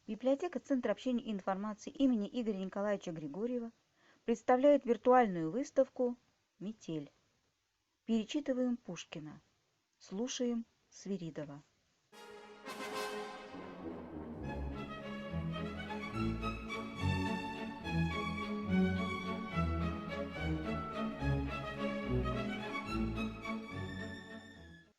Библиотека Центра общения и информации имени Игоря Николаевича Григорьева представляет виртуальную выставку «Метель». Перечитываем Пушкина. Слушаем Свиридова.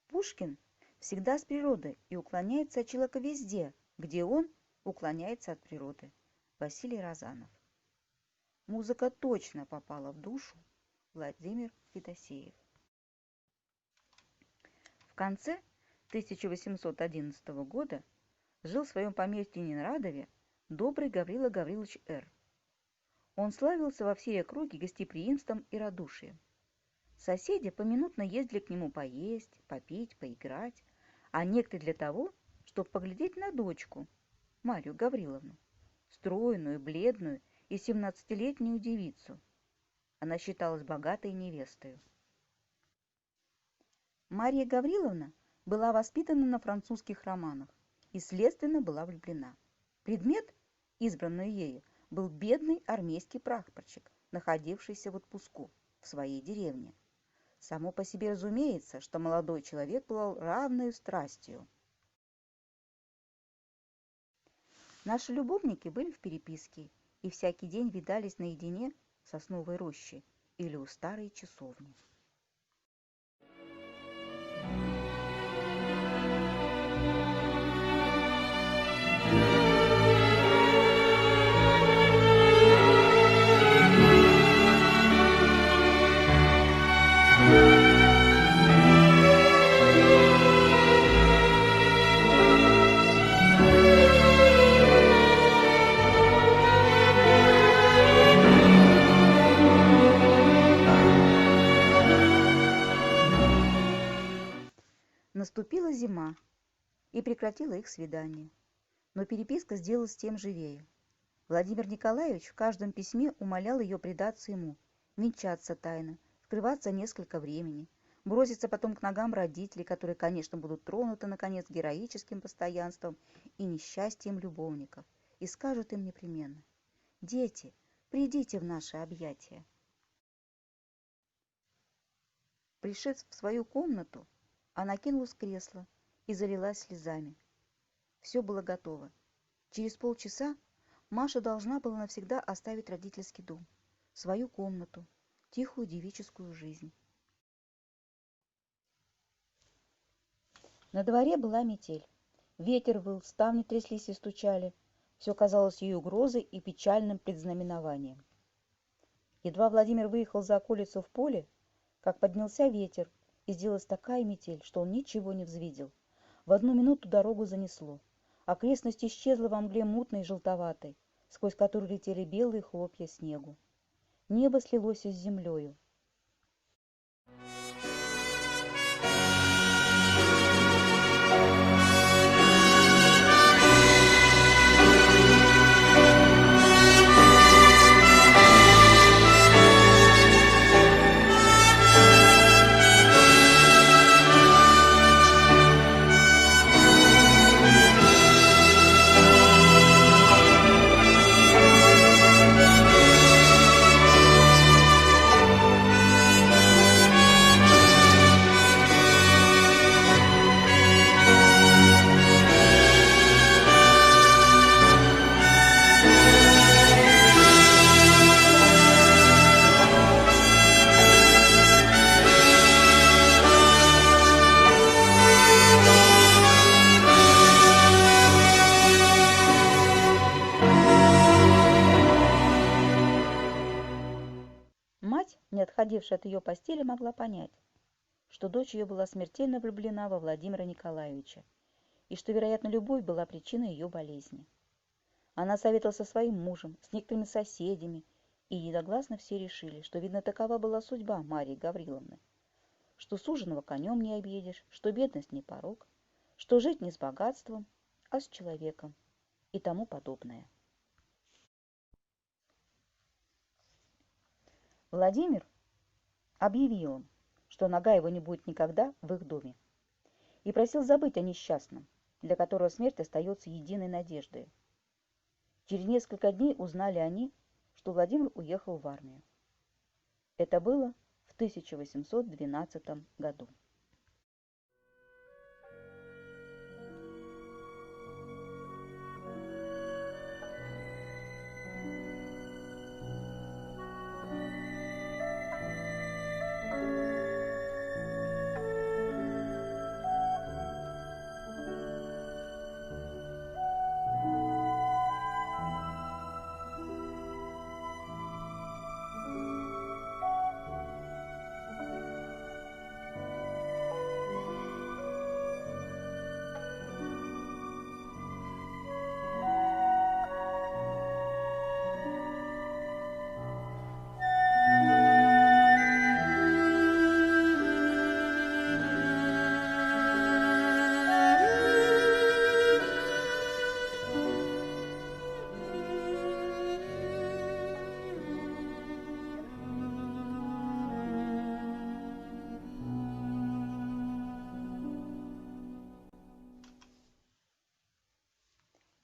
Пушкин всегда с природой и уклоняется от человека везде, где он уклоняется от природы. Василий Розанов. Музыка точно попала в душу. Владимир Федосеев. В конце 1811 года жил в своем поместье Ненарадове добрый Гаврила Гаврилович Р. Он славился во всей округе гостеприимством и радушием. Соседи поминутно ездили к нему поесть, попить, поиграть, а некоторые для того, чтобы поглядеть на дочку, Марью Гавриловну, стройную, бледную и 17-летнюю девицу. Она считалась богатой невестою. Марья Гавриловна была воспитана на французских романах и, следственно, была влюблена. Предмет, избранный ею, был бедный армейский прапорщик, находившийся в отпуску в своей деревне. Само по себе разумеется, что молодой человек пылал равною страстью. Наши любовники были в переписке и всякий день видались наедине в сосновой роще или у старой часовни. Наступила зима и прекратила их свидание, но переписка сделалась тем живее. Владимир Николаевич в каждом письме умолял ее предаться ему, венчаться тайно, скрываться несколько времени, броситься потом к ногам родителей, которые, конечно, будут тронуты, наконец, героическим постоянством и несчастьем любовников, и скажут им непременно: «Дети, придите в наши объятия». Пришед в свою комнату, она кинулась в кресло и залилась слезами. Все было готово. Через полчаса Маша должна была навсегда оставить родительский дом, свою комнату, тихую девическую жизнь. На дворе была метель. Ветер выл, ставни тряслись и стучали. Все казалось ей угрозой и печальным предзнаменованием. Едва Владимир выехал за околицу в поле, как поднялся ветер, и сделалась такая метель, что он ничего не взвидел. В одну минуту дорогу занесло. Окрестность исчезла во мгле мутной и желтоватой, сквозь которую летели белые хлопья снегу. Небо слилось с землею. Мать, не отходившая от ее постели, могла понять, что дочь ее была смертельно влюблена во Владимира Николаевича, и что, вероятно, любовь была причиной ее болезни. Она советовалась со своим мужем, с некоторыми соседями, и единогласно все решили, что, видно, такова была судьба Марии Гавриловны, что суженого конем не объедешь, что бедность не порок, что жить не с богатством, а с человеком и тому подобное. Владимир объявил им, что нога его не будет никогда в их доме, и просил забыть о несчастном, для которого смерть остается единой надеждой. Через несколько дней узнали они, что Владимир уехал в армию. Это было в 1812 году.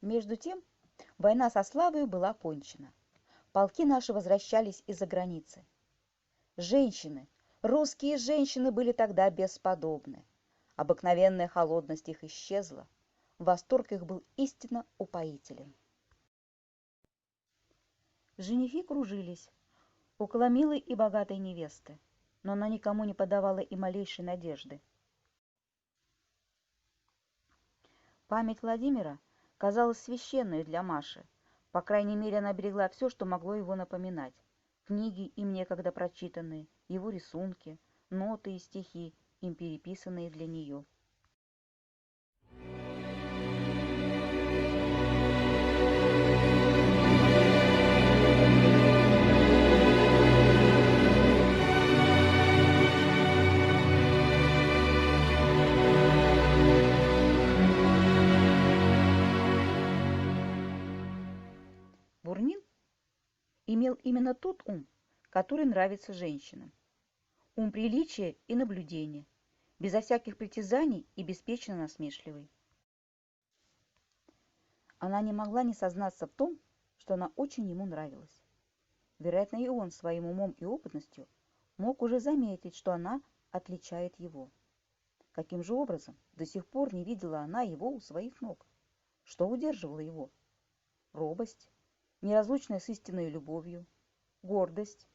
Между тем, война со Славой была кончена. Полки наши возвращались из-за границы. Женщины, русские женщины были тогда бесподобны. Обыкновенная холодность их исчезла. Восторг их был истинно упоителен. Женихи кружились около милой и богатой невесты, но она никому не подавала и малейшей надежды. Память Владимира казалась священной для Маши. По крайней мере, она берегла все, что могло его напоминать. Книги, им некогда прочитанные, его рисунки, ноты и стихи, им переписанные для нее. Бурмин имел именно тот ум, который нравится женщинам. Ум приличия и наблюдения, безо всяких притязаний и беспечно насмешливый. Она не могла не сознаться в том, что она очень ему нравилась. Вероятно, и он своим умом и опытностью мог уже заметить, что она отличает его. Каким же образом до сих пор не видела она его у своих ног? Что удерживало его? Робость, неразлучная с истинной любовью, гордость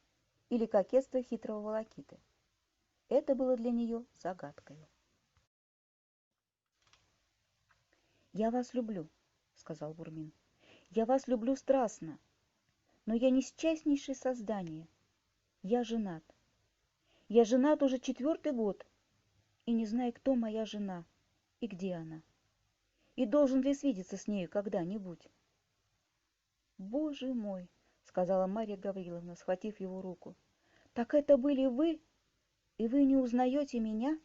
или кокетство хитрого волокиты? Это было для нее загадкой. «Я вас люблю», — сказал Бурмин. «Я вас люблю страстно, но я несчастнейшее создание. Я женат. Я женат уже 4-й год и не знаю, кто моя жена и где она, и должен ли свидеться с нею когда-нибудь». «Боже мой!» — сказала Марья Гавриловна, схватив его руку. «Так это были вы? И вы не узнаете меня?»